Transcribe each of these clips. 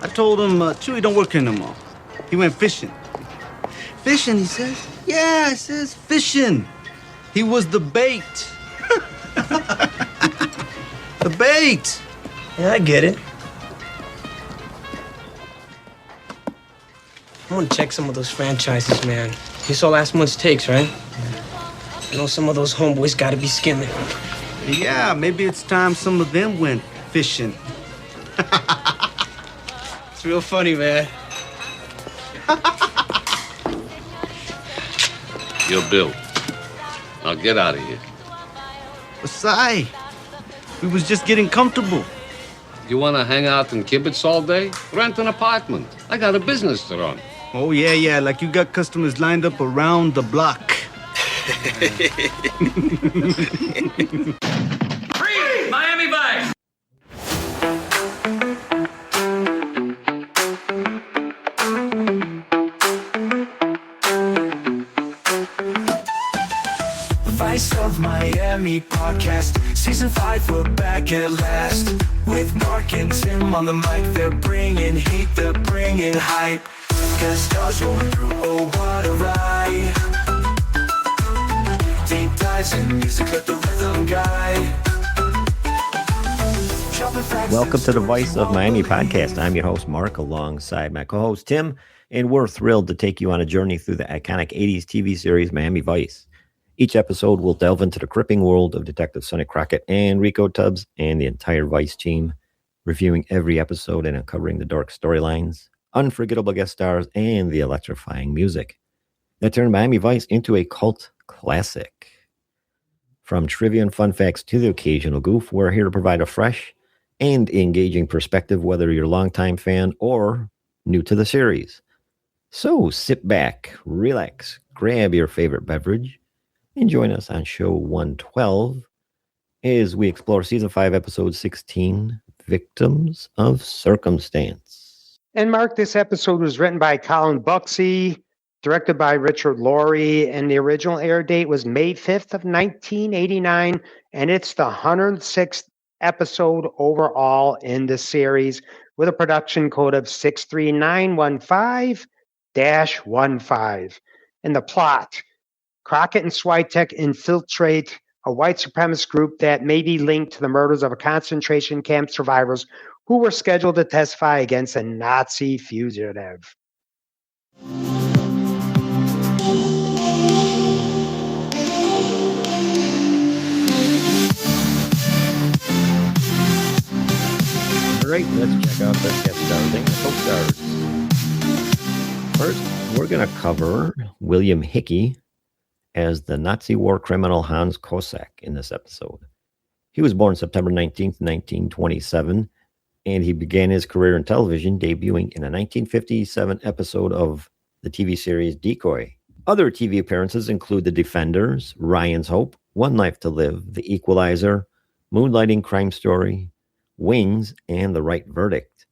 I told him Chewy don't work here no more. He went fishing. Fishing, he says? Yeah, I says fishing. He was the bait. The bait. Yeah, I get it. I want to check some of those franchises, man. You saw last month's takes, right? I know some of those homeboys got to be skimming. Yeah, maybe it's time some of them went fishing. It's real funny, man. You're Bill. Now get out of here. Asai, we was just getting comfortable. You want to hang out in kibitz all day? Rent an apartment. I got a business to run. Oh, yeah, like you got customers lined up around the block. Freeze! Miami Vice! Vice of Miami podcast, season 5, we're back at last. With Mark and Tim on the mic, they're bringing heat, they're bringing hype. Guest stars rolling through, oh what a ride. Deep dives in music, let the rhythm guide. Welcome to the Vice of Miami podcast. I'm your host, Mark, alongside my co-host, Tim, and we're thrilled to take you on a journey through the iconic 80s TV series, Miami Vice. Each episode will delve into the gripping world of Detective Sonny Crockett and Rico Tubbs and the entire Vice team, reviewing every episode and uncovering the dark storylines, unforgettable guest stars, and the electrifying music that turned Miami Vice into a cult classic. From trivia and fun facts to the occasional goof, we're here to provide a fresh and engaging perspective, whether you're a longtime fan or new to the series. So sit back, relax, grab your favorite beverage, and join us on show 112 as we explore season 5, episode 16, Victims of Circumstance. And Mark, this episode was written by Colin Buxey, directed by Richard Laurie, and the original air date was May 5th of 1989, and it's the 106th episode overall in the series with a production code of 63915-15. And the plot: Crockett and Switek infiltrate a white supremacist group that may be linked to the murders of a concentration camp survivors who were scheduled to testify against a Nazi fugitive. All right, let's check out the guest stars and co-stars. First, we're going to cover William Hickey as the Nazi war criminal Hans Kosak in this episode. He was born September 19th, 1927, and he began his career in television, debuting in a 1957 episode of the TV series Decoy. Other TV appearances include The Defenders, Ryan's Hope, One Life to Live, The Equalizer, Moonlighting Crime Story, Wings, and The Right Verdict.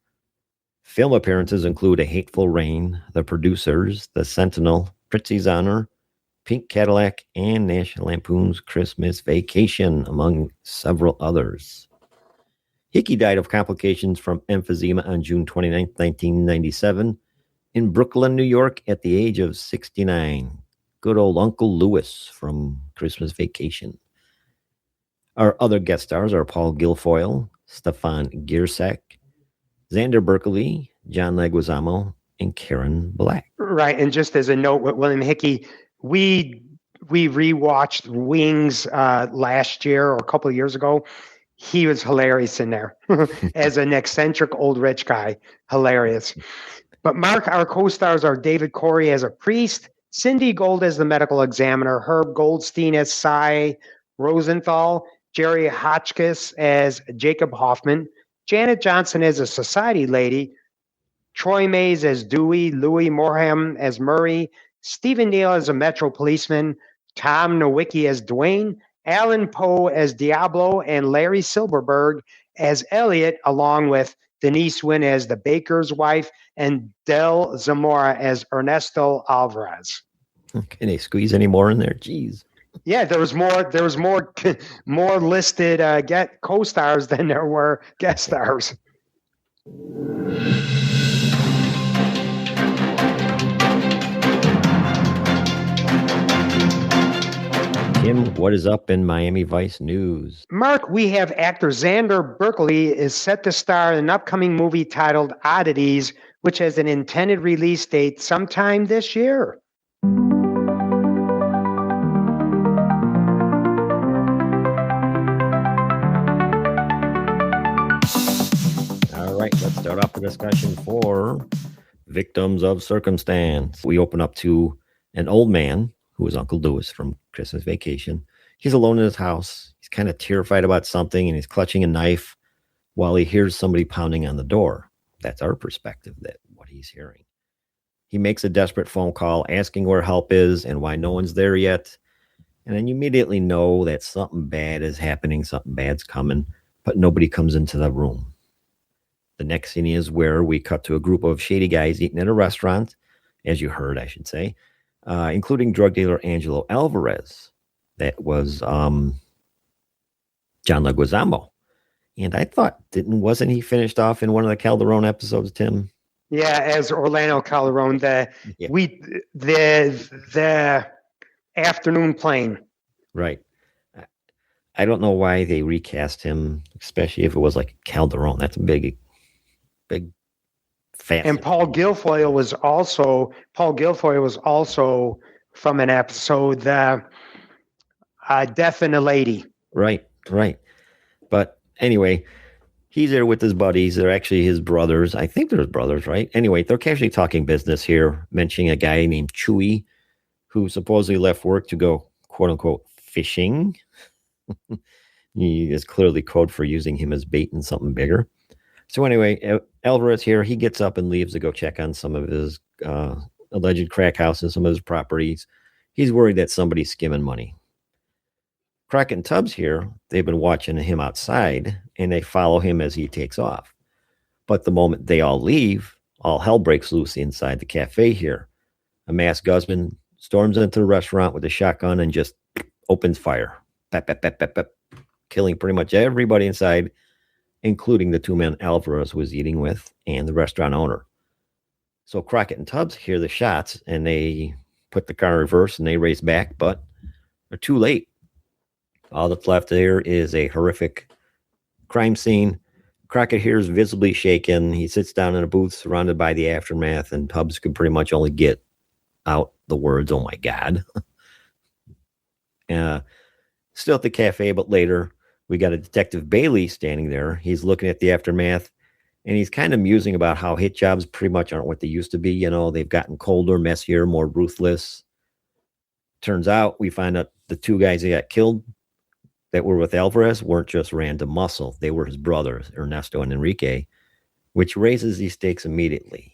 Film appearances include A Hateful Rain, The Producers, The Sentinel, Prizzi's Honor, Pink Cadillac, and National Lampoon's Christmas Vacation, among several others. Hickey died of complications from emphysema on June 29, 1997, in Brooklyn, New York, at the age of 69. Good old Uncle Lewis from Christmas Vacation. Our other guest stars are Paul Guilfoyle, Stefan Giersak, Xander Berkeley, John Leguizamo, and Karen Black. Right, and just as a note with William Hickey, we rewatched Wings last year or a couple of years ago. He was hilarious in there as an eccentric old rich guy. Hilarious. But Mark, our co-stars are David Corey as a priest, Cindy Gold as the medical examiner, Herb Goldstein as Cy Rosenthal, Jerry Hotchkiss as Jacob Hoffman, Janet Johnson as a society lady, Troy Mays as Dewey, Louis Morham as Murray, Stephen Neal as a Metro policeman, Tom Nowicki as Dwayne, Alan Poe as Diablo, and Larry Silverberg as Elliot, along with Denise Wynn as the baker's wife and Del Zamora as Ernesto Alvarez. Can they squeeze any more in there? Jeez. Yeah, there was more listed co-stars than there were guest stars. time, what is up in Miami Vice news? Mark, we have actor Xander Berkeley is set to star in an upcoming movie titled Oddities, which has an intended release date sometime this year. All right, let's start off the discussion for Victims of Circumstance. We open up to an old man who is Uncle Lewis from Christmas Vacation. He's alone in his house. He's kind of terrified about something, and he's clutching a knife while he hears somebody pounding on the door. That's our perspective, that what he's hearing. He makes a desperate phone call asking where help is and why no one's there yet. And then you immediately know that something bad is happening, something bad's coming, but nobody comes into the room. The next scene is where we cut to a group of shady guys eating at a restaurant, as you heard, I should say, including drug dealer Angelo Alvarez. That was John Leguizamo. And I thought, wasn't he finished off in one of the Calderon episodes, Tim? Yeah, as Orlando Calderon, the afternoon plane. Right. I don't know why they recast him, especially if it was like Calderon. That's a big fat. And Paul Guilfoyle was also from an episode, Death and a Lady. Right. But anyway, he's there with his buddies. They're actually his brothers. I think they're his brothers, right? Anyway, they're casually talking business here, mentioning a guy named Chewy who supposedly left work to go, quote unquote, fishing. He is clearly code for using him as bait in something bigger. So anyway, Alvarez here, he gets up and leaves to go check on some of his alleged crack house and some of his properties. He's worried that somebody's skimming money. Crockett and Tubbs here, they've been watching him outside, and they follow him as he takes off. But the moment they all leave, all hell breaks loose inside the cafe here. A masked gunman storms into the restaurant with a shotgun and just opens fire. Pep, pep, pep, pep, pep, killing pretty much everybody inside, including the two men Alvarez was eating with and the restaurant owner. So Crockett and Tubbs hear the shots, and they put the car in reverse, and they race back, but they're too late. All that's left there is a horrific crime scene. Crockett here is visibly shaken. He sits down in a booth surrounded by the aftermath, and Tubbs could pretty much only get out the words, "Oh my God." Still at the cafe, but later we got a Detective Bailey standing there. He's looking at the aftermath, and he's kind of musing about how hit jobs pretty much aren't what they used to be. You know, they've gotten colder, messier, more ruthless. Turns out we find out the two guys that got killed that were with Alvarez weren't just random muscle. They were his brothers, Ernesto and Enrique, which raises these stakes immediately.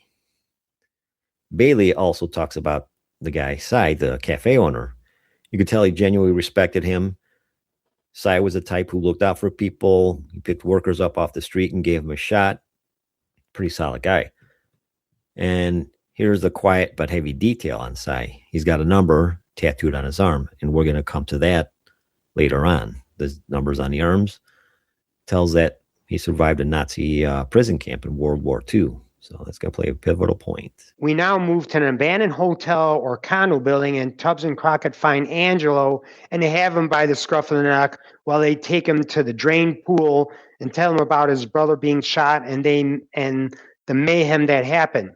Bailey also talks about the guy, Cy, the cafe owner. You could tell he genuinely respected him. Cy was the type who looked out for people. He picked workers up off the street and gave them a shot. Pretty solid guy. And here's the quiet but heavy detail on Cy. He's got a number tattooed on his arm, and we're going to come to that later on. The numbers on the arms tells that he survived a Nazi prison camp in World War II. So that's going to play a pivotal point. We now move to an abandoned hotel or condo building, and Tubbs and Crockett find Angelo, and they have him by the scruff of the neck while they take him to the drained pool and tell him about his brother being shot and the mayhem that happened.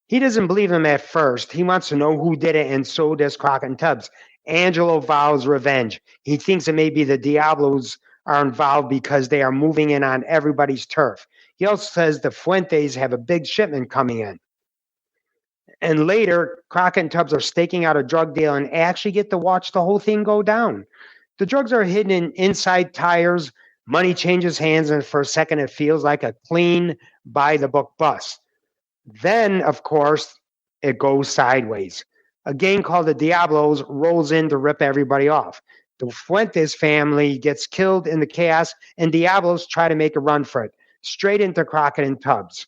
He doesn't believe them at first. He wants to know who did it, and so does Crockett and Tubbs. Angelo vows revenge. He thinks it may be the Diablos are involved because they are moving in on everybody's turf. He also says the Fuentes have a big shipment coming in. And later, Crockett and Tubbs are staking out a drug deal and actually get to watch the whole thing go down. The drugs are hidden in inside tires. Money changes hands, and for a second, it feels like a clean, by-the-book bust. Then, of course, it goes sideways. A gang called the Diablos rolls in to rip everybody off. The Fuentes family gets killed in the chaos, and Diablos try to make a run for it, straight into Crockett and Tubbs.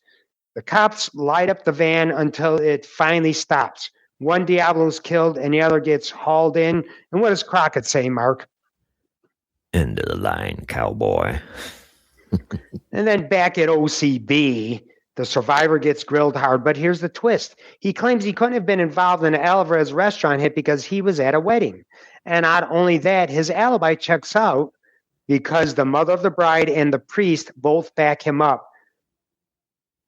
The cops light up the van until it finally stops. One Diablo's killed, and the other gets hauled in. And what does Crockett say, Mark? End of the line, cowboy. And then back at OCB, the survivor gets grilled hard, but here's the twist. He claims he couldn't have been involved in an Alvarez restaurant hit because he was at a wedding. And not only that, his alibi checks out because the mother of the bride and the priest both back him up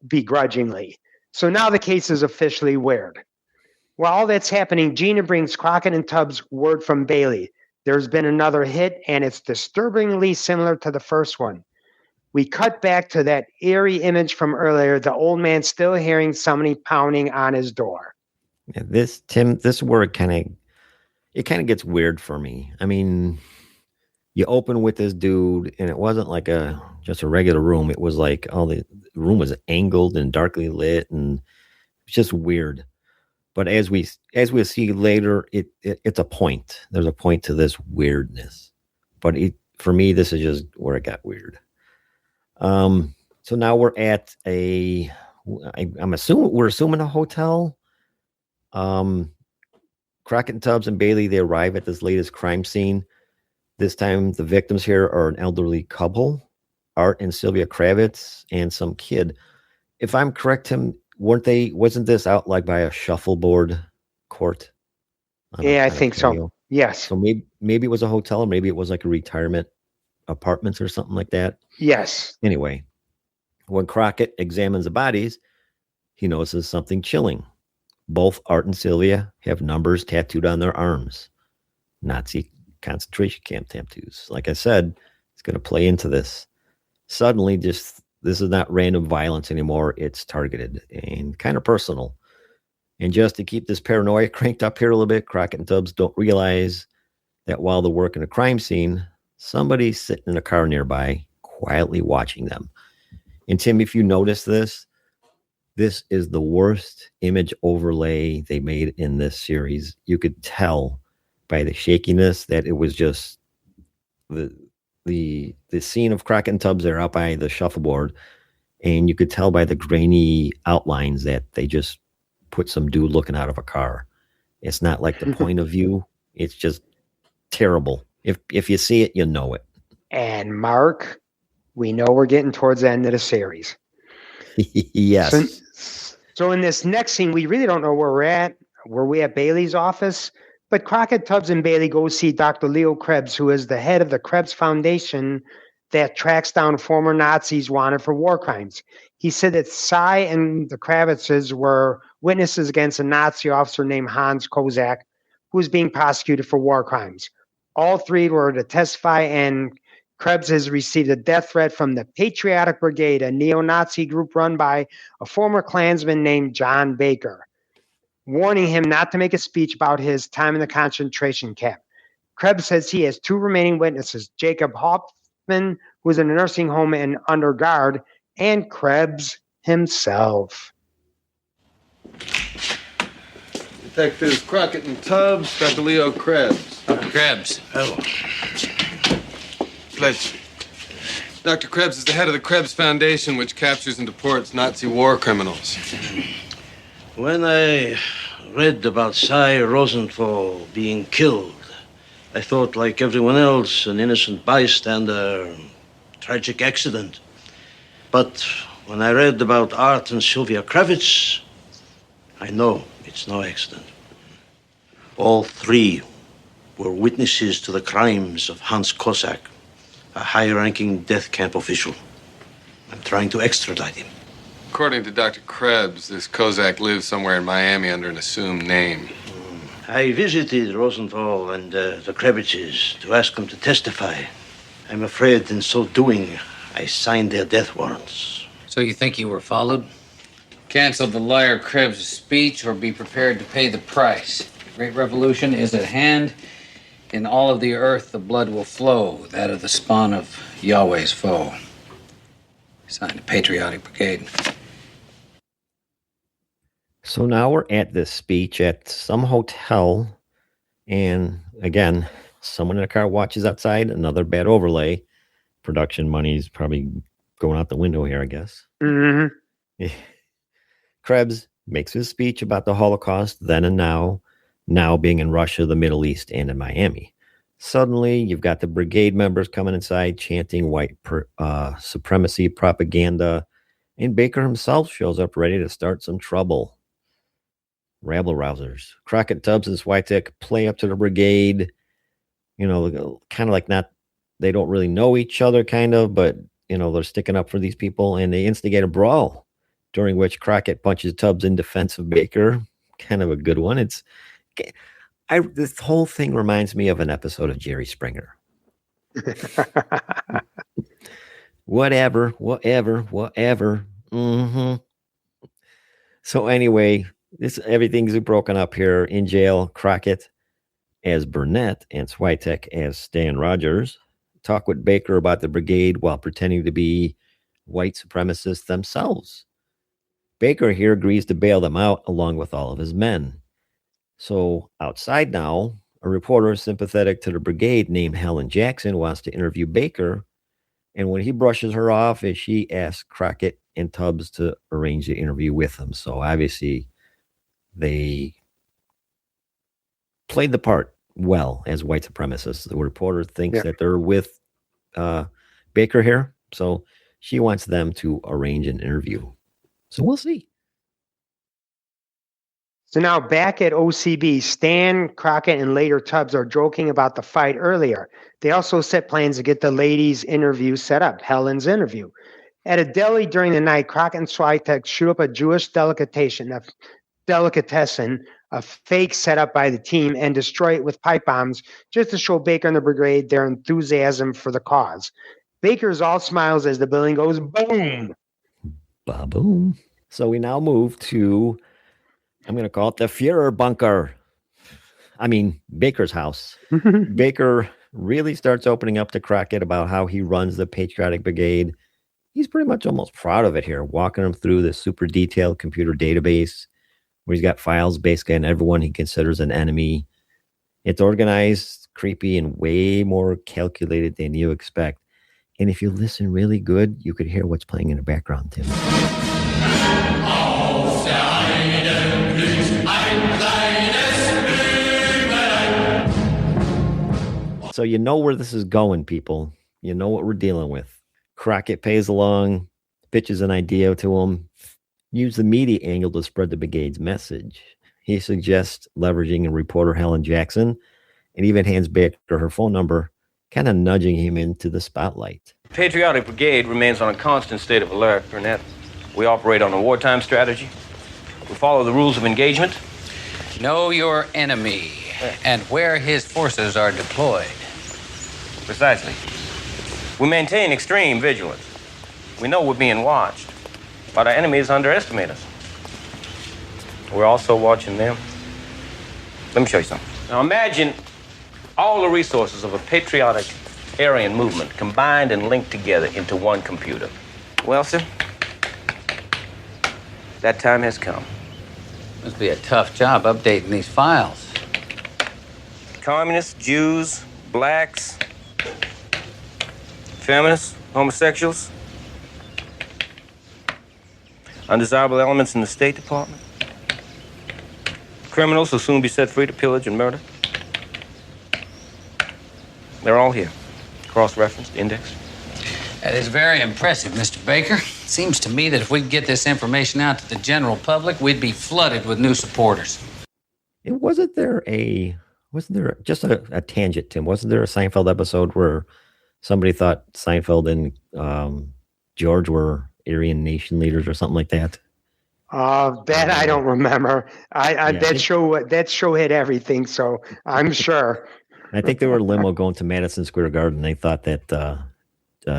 begrudgingly. So now the case is officially weird. While all that's happening, Gina brings Crockett and Tubbs word from Bailey. There's been another hit, and it's disturbingly similar to the first one. We cut back to that eerie image from earlier, the old man still hearing somebody pounding on his door. Yeah, this is where it kind of gets weird for me. I mean, you open with this dude, and it wasn't like just a regular room. It was like the room was angled and darkly lit, and it's just weird. But as we see later, it's a point. There's a point to this weirdness. But for me, this is just where it got weird. So now we're at we're assuming a hotel. Crockett and Tubbs and Bailey, they arrive at this latest crime scene. This time the victims here are an elderly couple, Art and Sylvia Kravitz, and some kid. If I'm correct, Tim, wasn't this out like by a shuffleboard court? I think so. Yes. So maybe it was a hotel, or maybe it was like a retirement apartments or something like that. Yes. Anyway, when Crockett examines the bodies, he notices something chilling. Both Art and Sylvia have numbers tattooed on their arms. Nazi concentration camp tattoos. Like I said, it's going to play into this. Suddenly, this is not random violence anymore. It's targeted and kind of personal. And just to keep this paranoia cranked up here a little bit, Crockett and Tubbs don't realize that while they're working a crime scene, somebody's sitting in a car nearby, quietly watching them. And Tim, if you notice this is the worst image overlay they made in this series. You could tell by the shakiness that it was just the scene of Crockett and Tubbs. They're out by the shuffleboard, and you could tell by the grainy outlines that they just put some dude looking out of a car. It's not like the point of view. It's just terrible. If you see it, you know it. And Mark, we know we're getting towards the end of the series. Yes. So in this next scene, we really don't know where we're at. Were we at Bailey's office? But Crockett, Tubbs, and Bailey go see Dr. Leo Krebs, who is the head of the Krebs Foundation that tracks down former Nazis wanted for war crimes. He said that Cy and the Kravitzes were witnesses against a Nazi officer named Hans Kozak, who was being prosecuted for war crimes. All three were to testify, and Krebs has received a death threat from the Patriotic Brigade, a neo-Nazi group run by a former Klansman named John Baker, warning him not to make a speech about his time in the concentration camp. Krebs says he has two remaining witnesses, Jacob Hoffman, who is in a nursing home and under guard, and Krebs himself. Detectives Crockett and Tubbs, Dr. Leo Krebs. Dr. Krebs. Hello. Pleasure. Dr. Krebs is the head of the Krebs Foundation, which captures and deports Nazi war criminals. When I read about Cy Rosenthal being killed, I thought, like everyone else, an innocent bystander, tragic accident. But when I read about Art and Sylvia Kravitz, I know it's no accident. All three were witnesses to the crimes of Hans Kozak, a high-ranking death camp official. I'm trying to extradite him. According to Dr. Krebs, this Kozak lives somewhere in Miami under an assumed name. I visited Rosenthal and the Kravitzes to ask them to testify. I'm afraid in so doing, I signed their death warrants. So you think you were followed? Cancel the liar Krebs' speech or be prepared to pay the price. The great revolution is at hand. In all of the earth, the blood will flow, that of the spawn of Yahweh's foe. Signed, the Patriotic Brigade. So now we're at this speech at some hotel, and again, someone in a car watches outside. Another bad overlay. Production money's probably going out the window here, I guess. Mm-hmm. Krebs makes his speech about the Holocaust then and now being in Russia, the Middle East, and in Miami. Suddenly, you've got the brigade members coming inside chanting white supremacy propaganda, and Baker himself shows up ready to start some trouble. Rabble rousers. Crockett, Tubbs, and Switek play up to the brigade. kind of like not, they don't really know each other, kind of, but, they're sticking up for these people, and they instigate a brawl during which Crockett punches Tubbs in defense of Baker. Kind of a good one. This whole thing reminds me of an episode of Jerry Springer. Whatever. Mm-hmm. So anyway, everything's broken up here in jail. Crockett as Burnett and Switek as Stan Rogers talk with Baker about the brigade while pretending to be white supremacists themselves. Baker here agrees to bail them out along with all of his men. So outside now, a reporter sympathetic to the brigade named Helen Jackson wants to interview Baker. And when he brushes her off, she asks Crockett and Tubbs to arrange the interview with him. So obviously they played the part well as white supremacists. The reporter thinks that they're with Baker here. So she wants them to arrange an interview. So we'll see. So now back at OCB, Stan, Crockett, and later Tubbs are joking about the fight earlier. They also set plans to get the ladies' interview set up, Helen's interview. At a deli during the night, Crockett and Switek shoot up a Jewish delicatessen, a fake set up by the team, and destroy it with pipe bombs just to show Baker and the brigade their enthusiasm for the cause. Baker's all smiles as the building goes boom. Ba-boom. So we now move to, I'm going to call it the Fuhrer bunker. I mean, Baker's house. Baker really starts opening up to Crockett about how he runs the Patriotic Brigade. He's pretty much almost proud of it here, walking him through the super detailed computer database where he's got files basically on everyone he considers an enemy. It's organized, creepy, and way more calculated than you expect. And if you listen really good, you could hear what's playing in the background, Tim. So you know where this is going, people. You know what we're dealing with. Crockett pays along, pitches an idea to him, use the media angle to spread the brigade's message. He suggests leveraging reporter Helen Jackson and even hands Baker her phone number, kind of nudging him into the spotlight. The Patriotic Brigade remains on a constant state of alert, Burnett. We operate on a wartime strategy. We follow the rules of engagement. Know your enemy and where his forces are deployed. Precisely. We maintain extreme vigilance. We know we're being watched, but our enemies underestimate us. We're also watching them. Let me show you something. Now imagine all the resources of a patriotic Aryan movement combined and linked together into one computer. Well, sir, that time has come. Must be a tough job updating these files. Communists, Jews, blacks, feminists, homosexuals, undesirable elements in the State Department, criminals who'll soon be set free to pillage and murder. They're all here. Cross-referenced, indexed. That is very impressive, Mr. Baker. Seems to me that if we could get this information out to the general public, we'd be flooded with new supporters. Wasn't there just a tangent, Tim? Wasn't there a Seinfeld episode where somebody thought Seinfeld and George were Aryan nation leaders or something like that? That I don't remember. That show had everything, so I'm sure. I think they were limo going to Madison Square Garden. They thought that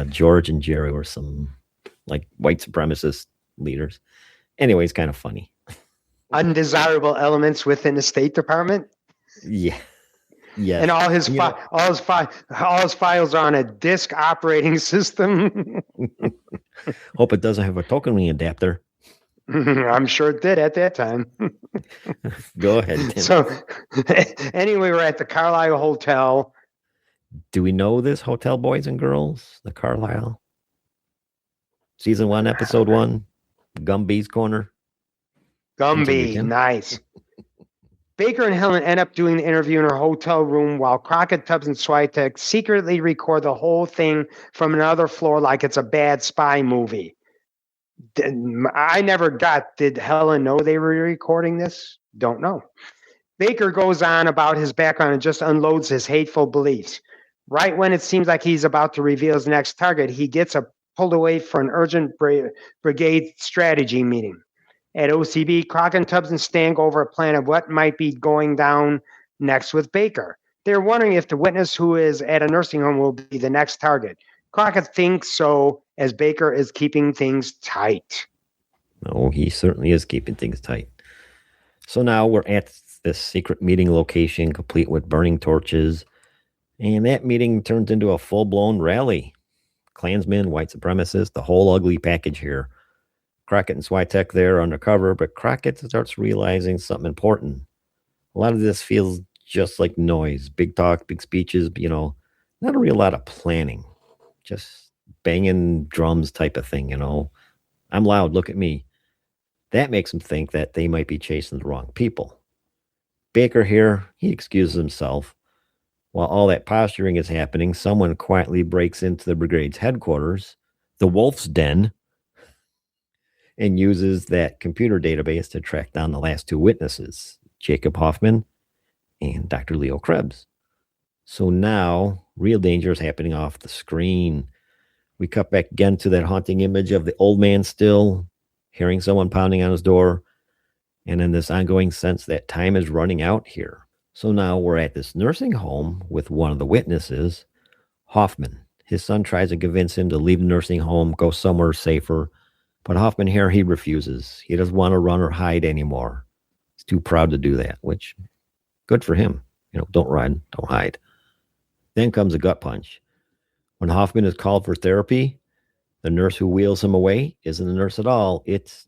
George and Jerry were some like white supremacist leaders. Anyway, it's kind of funny. Undesirable elements within the State Department. Yeah. Yeah. And all his files are on a disk operating system. Hope it doesn't have a tokening adapter. I'm sure it did at that time. Go ahead, Tim. So anyway, we're at the Carlisle Hotel. Do we know this hotel, boys and girls? The Carlisle? Season 1, episode 1. Gumby's Corner. Gumby, nice. Baker and Helen end up doing the interview in her hotel room while Crockett, Tubbs, and Switek secretly record the whole thing from another floor like it's a bad spy movie. I never got, did Helen know they were recording this? Don't know. Baker goes on about his background and just unloads his hateful beliefs. Right when it seems like he's about to reveal his next target, he gets pulled away for an urgent brigade strategy meeting. At OCB, Crockett and Tubbs and Stan go over a plan of what might be going down next with Baker. They're wondering if the witness who is at a nursing home will be the next target. Crockett thinks so, as Baker is keeping things tight. No, he certainly is keeping things tight. So now we're at this secret meeting location, complete with burning torches. And that meeting turns into a full-blown rally. Klansmen, white supremacists, the whole ugly package here. Crockett and Switek there undercover, but Crockett starts realizing something important. A lot of this feels just like noise. Big talk, big speeches, not a real lot of planning. Just banging drums type of thing, I'm loud, look at me. That makes him think that they might be chasing the wrong people. Baker here, he excuses himself. While all that posturing is happening, someone quietly breaks into the brigade's headquarters, the Wolf's Den, and uses that computer database to track down the last two witnesses, Jacob Hoffman and Dr. Leo Krebs. So now, real danger is happening off the screen. We cut back again to that haunting image of the old man still, hearing someone pounding on his door, and then this ongoing sense that time is running out here. So now we're at this nursing home with one of the witnesses, Hoffman. His son tries to convince him to leave the nursing home, go somewhere safer, but Hoffman here, he refuses. He doesn't want to run or hide anymore. He's too proud to do that, which, good for him. Don't run, don't hide. Then comes a gut punch. When Hoffman is called for therapy, the nurse who wheels him away isn't a nurse at all. It's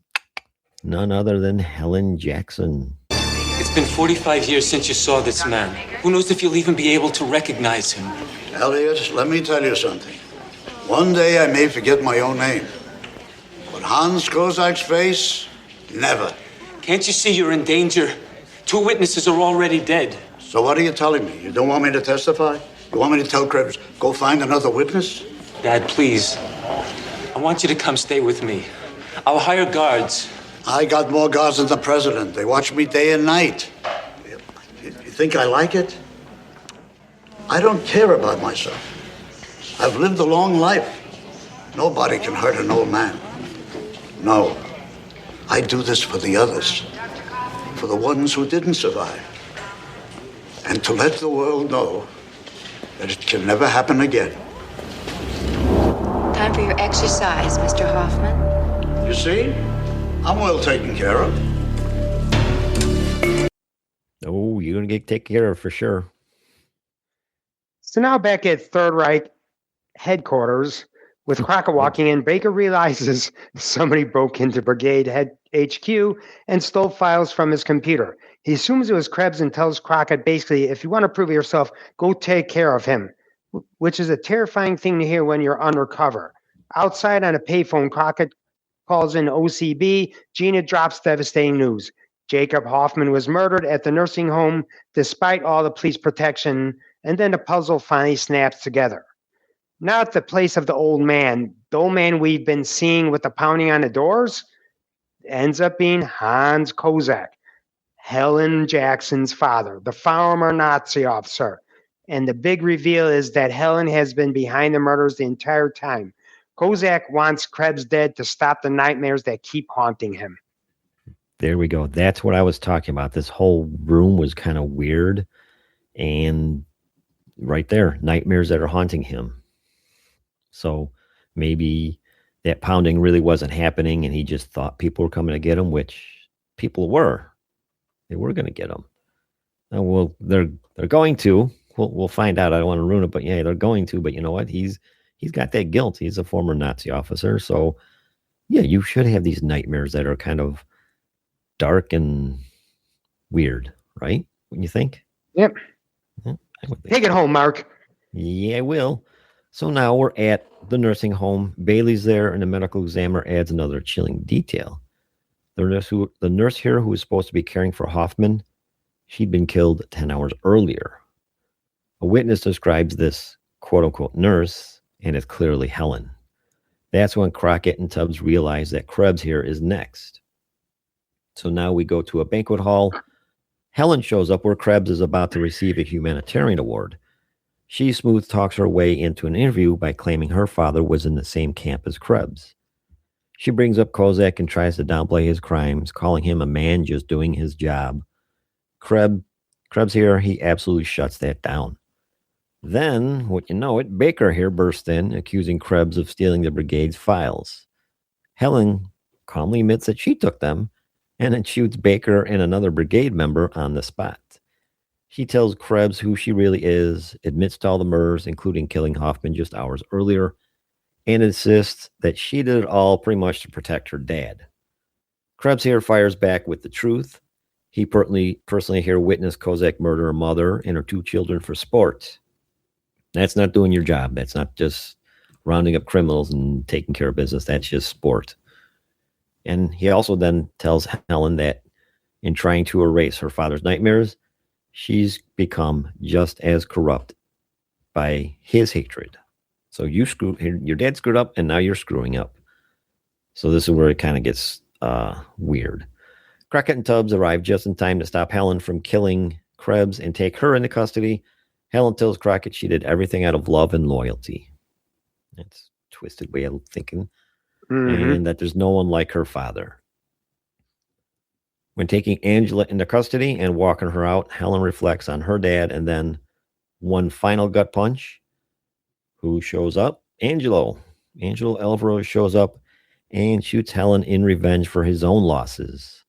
none other than Helen Jackson. It's been 45 years since you saw this man. Who knows if you'll even be able to recognize him? Elliot, let me tell you something. One day I may forget my own name. But Hans Kozak's face, never. Can't you see you're in danger? 2 witnesses are already dead. So what are you telling me? You don't want me to testify? You want me to tell Krebs, go find another witness? Dad, please. I want you to come stay with me. I'll hire guards. I got more guards than the president. They watch me day and night. You think I like it? I don't care about myself. I've lived a long life. Nobody can hurt an old man. No. I do this for the others. For the ones who didn't survive. And to let the world know that it can never happen again. Time for your exercise, Mr. Hoffman. You see? I'm well taken care of. Oh, you're going to get taken care of for sure. So now back at Third Reich headquarters, with Crockett walking in, Baker realizes somebody broke into Brigade Head HQ and stole files from his computer. He assumes it was Krebs and tells Crockett basically, if you want to prove it yourself, go take care of him, which is a terrifying thing to hear when you're undercover. Outside on a payphone, Crockett calls in OCB. Gina drops devastating news. Jacob Hoffman was murdered at the nursing home despite all the police protection, and then the puzzle finally snaps together. Now at the place of the old man we've been seeing with the pounding on the doors, ends up being Hans Kozak, Helen Jackson's father, the former Nazi officer. And the big reveal is that Helen has been behind the murders the entire time. Kozak wants Krebs dead to stop the nightmares that keep haunting him. There we go. That's what I was talking about. This whole room was kind of weird. And right there, nightmares that are haunting him. So maybe that pounding really wasn't happening and he just thought people were coming to get him, which people were. They were going to get him. Well, they're going to. We'll find out. I don't want to ruin it, but yeah, they're going to. But you know what? He's got that guilt. He's a former Nazi officer. So yeah, you should have these nightmares that are kind of dark and weird, right? Wouldn't you think? Yep. Take it home, Mark. Yeah, I will. So now we're at the nursing home. Bailey's there, and the medical examiner adds another chilling detail. The nurse here who was supposed to be caring for Hoffman, she'd been killed 10 hours earlier. A witness describes this quote-unquote nurse, and it's clearly Helen. That's when Crockett and Tubbs realize that Krebs here is next. So now we go to a banquet hall. Helen shows up where Krebs is about to receive a humanitarian award. She smooth talks her way into an interview by claiming her father was in the same camp as Krebs. She brings up Kozak and tries to downplay his crimes, calling him a man just doing his job. Krebs here, he absolutely shuts that down. Then, what you know it, Baker here bursts in, accusing Krebs of stealing the brigade's files. Helen calmly admits that she took them, and then shoots Baker and another brigade member on the spot. She tells Krebs who she really is, admits to all the murders, including killing Hoffman just hours earlier, and insists that she did it all pretty much to protect her dad. Krebs here fires back with the truth. He personally here witnessed Kozak murder her mother and her 2 children for sport. That's not doing your job. That's not just rounding up criminals and taking care of business. That's just sport. And he also then tells Helen that in trying to erase her father's nightmares, she's become just as corrupt by his hatred. So your dad screwed up, and now you're screwing up. So this is where it kind of gets weird. Crockett and Tubbs arrive just in time to stop Helen from killing Krebs and take her into custody. Helen tells Crockett she did everything out of love and loyalty. That's a twisted way of thinking. Mm-hmm. And that there's no one like her father. When taking Angela into custody and walking her out, Helen reflects on her dad, and then one final gut punch. Who shows up? Angelo Alvaro shows up and shoots Helen in revenge for his own losses.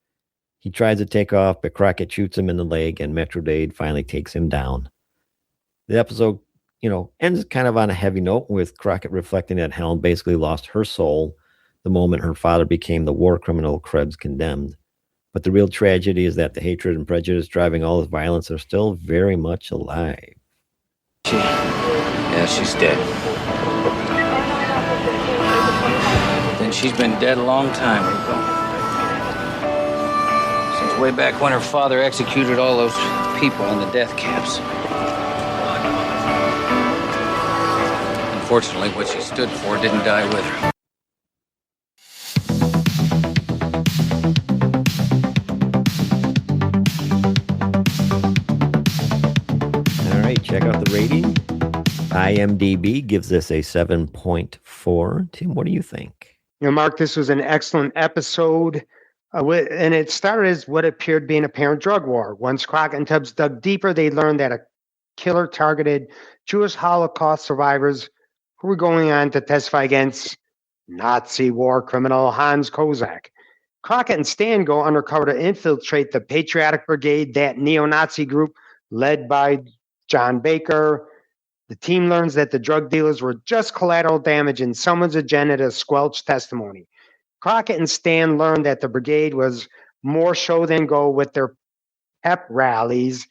He tries to take off, but Crockett shoots him in the leg, and Metrodade finally takes him down. The episode, ends kind of on a heavy note, with Crockett reflecting that Helen basically lost her soul the moment her father became the war criminal Krebs condemned. But the real tragedy is that the hatred and prejudice driving all this violence are still very much alive. Yeah, she's dead. Then she's been dead a long time, Rico. Since way back when her father executed all those people in the death camps. Unfortunately, what she stood for didn't die with her. Check out the rating. IMDb gives this a 7.4. Tim, what do you think? Mark, this was an excellent episode. And it started as what appeared to be an apparent drug war. Once Crockett and Tubbs dug deeper, they learned that a killer targeted Jewish Holocaust survivors who were going on to testify against Nazi war criminal Hans Kozak. Crockett and Stan go undercover to infiltrate the Patriotic Brigade, that neo-Nazi group led by John Baker. The team learns that the drug dealers were just collateral damage in someone's agenda to squelch testimony. Crockett and Stan learned that the brigade was more show than go with their pep rallies.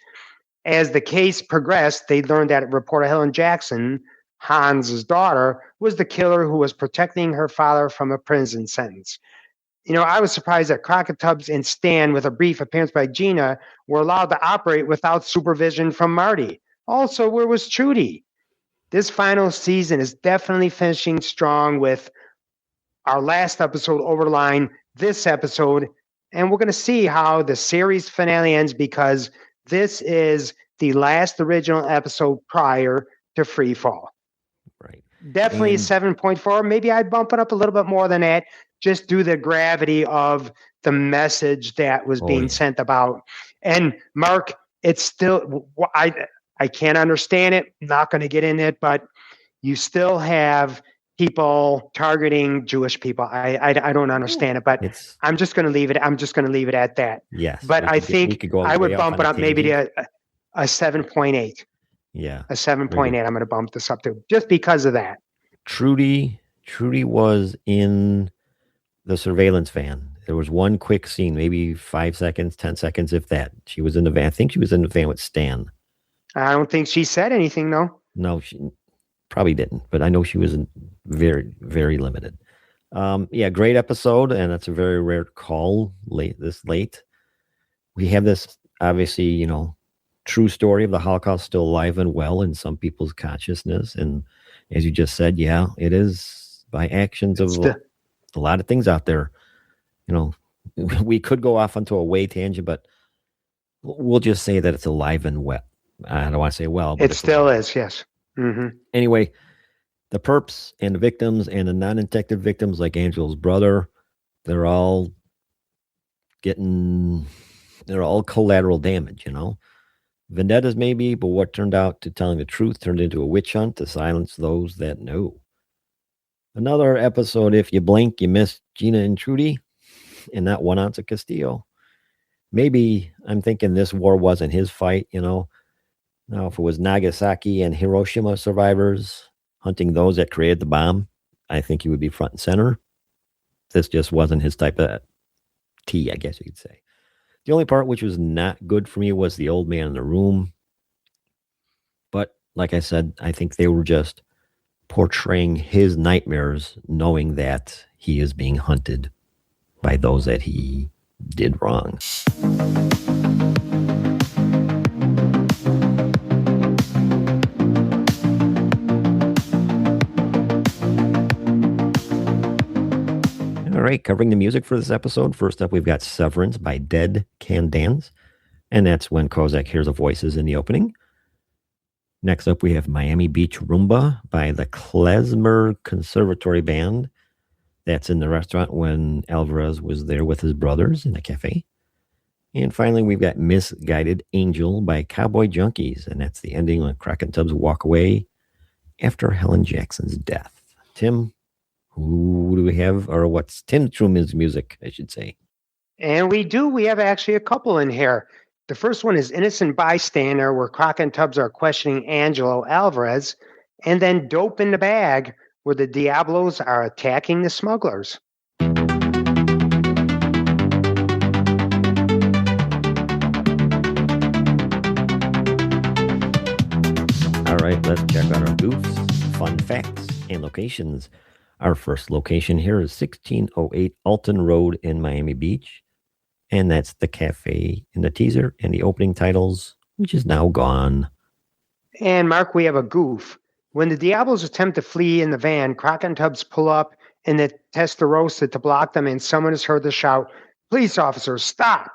As the case progressed, they learned that reporter Helen Jackson, Hans's daughter, was the killer who was protecting her father from a prison sentence. I was surprised that Crockett, Tubbs, and Stan, with a brief appearance by Gina, were allowed to operate without supervision from Marty. Also, where was Trudy? This final season is definitely finishing strong with our last episode over the line, this episode, and we're going to see how the series finale ends, because this is the last original episode prior to Freefall. Right. Definitely 7.4. Maybe I'd bump it up a little bit more than that, just due to the gravity of the message that was being sent about. And Mark, it's still, I can't understand it. I'm not going to get in it, but you still have people targeting Jewish people. I don't understand it, but I'm just going to leave it. I'm just going to leave it at that. Yes. But I think I would bump it up maybe to a 7.8. Yeah. A 7.8. I'm going to bump this up to, just because of that. Trudy was in the surveillance van. There was one quick scene, maybe 5 seconds, 10 seconds, if that. She was in the van. I think she was in the van with Stan. I don't think she said anything, though. No, she probably didn't, but I know she was very, very limited. Great episode, and that's a very rare call this late. We have this, obviously, true story of the Holocaust still alive and well in some people's consciousness. And as you just said, it is by actions of a lot of things out there. We could go off onto a way tangent, but We'll just say that it's alive and well. I don't want to say well, but It still is, yes. Mm-hmm. Anyway, the perps and the victims and the non-detected victims, like Angelo's brother, they're all collateral damage, Vendettas maybe, but what turned out to telling the truth turned into a witch hunt to silence those that know. Another episode, if you blink, you miss Gina and Trudy, and not 1 ounce of Castillo. Maybe I'm thinking this war wasn't his fight, Now, if it was Nagasaki and Hiroshima survivors hunting those that created the bomb, I think he would be front and center. This just wasn't his type of tea, I guess you could say. The only part which was not good for me was the old man in the room. But like I said, I think they were just portraying his nightmares, knowing that he is being hunted by those that he did wrong. All right, covering the music for this episode. First up, we've got Severance by Dead Can Dance, and that's when Kozak hears the voices in the opening. Next up, we have Miami Beach Rumba by the Klezmer Conservatory Band. That's in the restaurant when Alvarez was there with his brothers in a cafe. And finally, we've got Misguided Angel by Cowboy Junkies, and that's the ending when Crockett and Tubbs walk away after Helen Jackson's death. Tim, who do we have, or what's Tim Truman's music, I should say? And we have actually a couple in here. The first one is Innocent Bystander, where Crockett and Tubbs are questioning Angelo Alvarez, and then Dope in the Bag, where the Diablos are attacking the smugglers. All right, let's check out our goofs, fun facts, and locations. Our first location here is 1608 Alton Road in Miami Beach. And that's the cafe in the teaser and the opening titles, which is now gone. And Mark, we have a goof. When the Diablos attempt to flee in the van, Crockett and Tubbs pull up in the Testarossa to block them, and someone is heard to shout, "Police officers, stop!"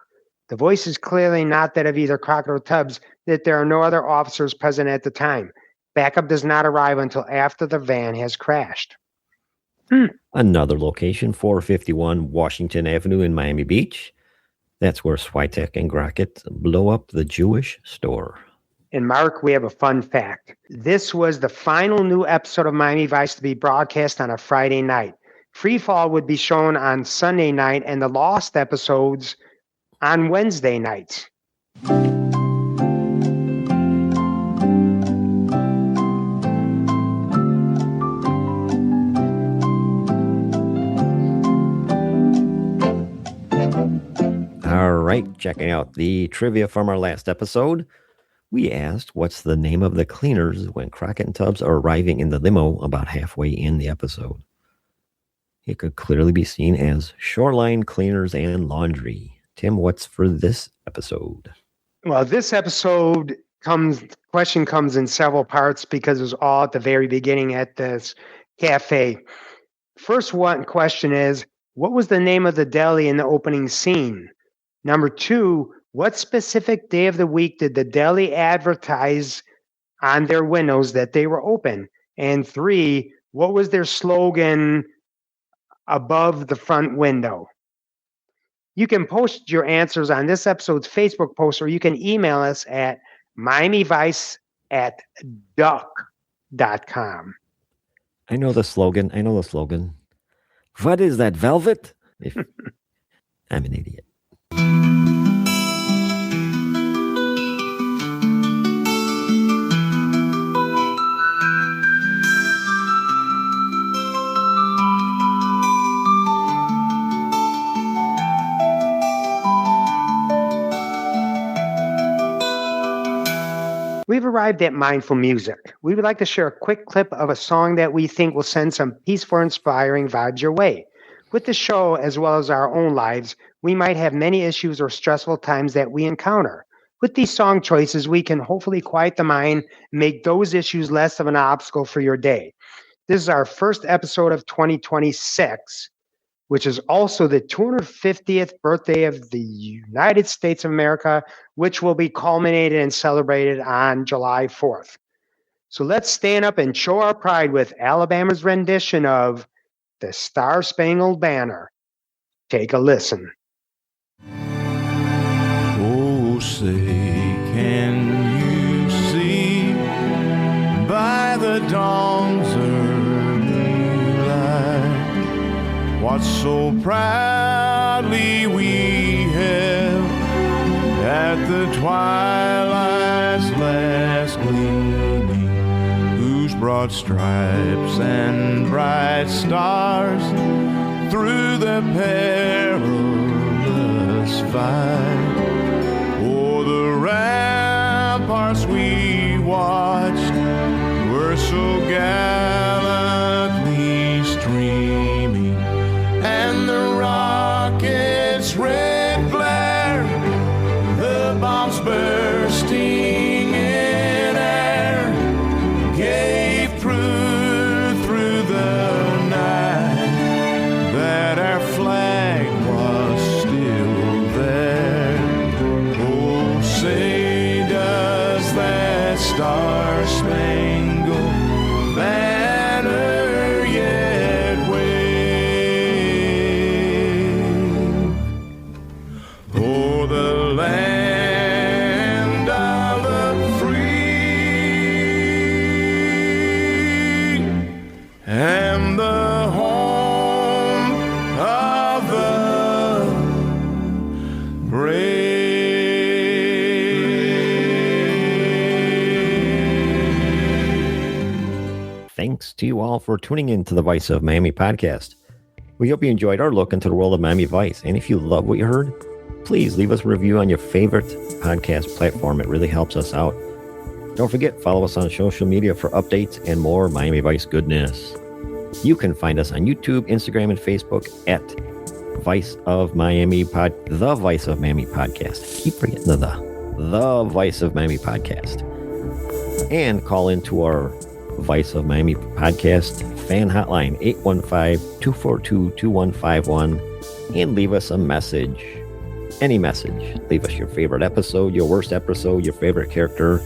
The voice is clearly not that of either Crockett or Tubbs, that there are no other officers present at the time. Backup does not arrive until after the van has crashed. Another location, 451 Washington Avenue in Miami Beach. That's where Switek and Crockett blow up the Jewish store. And Mark, we have a fun fact. This was the final new episode of Miami Vice to be broadcast on a Friday night. Free Fall would be shown on Sunday night, and the lost episodes on Wednesday nights. All right, checking out the trivia from our last episode. We asked, what's the name of the cleaners when Crockett and Tubbs are arriving in the limo about halfway in the episode? It could clearly be seen as Shoreline Cleaners and Laundry. Tim, what's for this episode? Well, this episode question comes in several parts because it was all at the very beginning at this cafe. First one question is, what was the name of the deli in the opening scene? Number two, what specific day of the week did the deli advertise on their windows that they were open? And three, what was their slogan above the front window? You can post your answers on this episode's Facebook post, or you can email us at miamivice@duck.com. I know the slogan. What is that, velvet? I'm an idiot. We've arrived at Mindful Music. We would like to share a quick clip of a song that we think will send some peaceful, inspiring vibes your way. With the show, as well as our own lives, we might have many issues or stressful times that we encounter. With these song choices, we can hopefully quiet the mind and make those issues less of an obstacle for your day. This is our first episode of 2026. which is also the 250th birthday of the United States of America, which will be culminated and celebrated on July 4th. So let's stand up and show our pride with Alabama's rendition of the Star-Spangled Banner. Take a listen. Oh, say, can you see by the dawn's early light what so proudly we held at the twilight's last gleaming, whose broad stripes and bright stars through the perilous fight o'er the ramparts we watched were so gallantly streaming, and the rockets' red glare, the bombs bursting in air, gave proof through the night that our flag was still there. Oh, say does that star-spangled banner yet wave o'er the land of the free and the home of the brave. Thanks to you all for tuning in to the Vice of Miami podcast. We hope you enjoyed our look into the world of Miami Vice. And if you love what you heard, please leave us a review on your favorite podcast platform. It really helps us out. Don't forget, follow us on social media for updates and more Miami Vice goodness. You can find us on YouTube, Instagram, and Facebook at Vice of Miami The Vice of Miami Podcast. Keep forgetting the Vice of Miami Podcast. And call into our Vice of Miami Podcast fan hotline, 815-242-2151, and leave us a message. Any message. Leave us your favorite episode, your worst episode, your favorite character.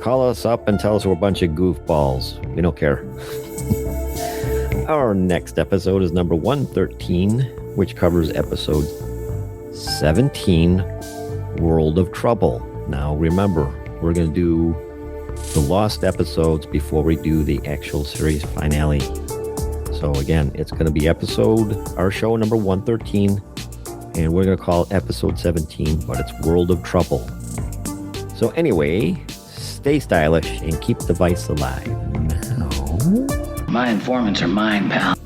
Call us up and tell us we're a bunch of goofballs. We don't care. Our next episode is number 113, which covers episode 17, World of Trouble. Now, remember, we're going to do the lost episodes before we do the actual series finale. So again, it's going to be our show number 113, and we're going to call it episode 17, but it's World of Trouble. So anyway, stay stylish and keep the Vice alive. Now, my informants are mine, pal.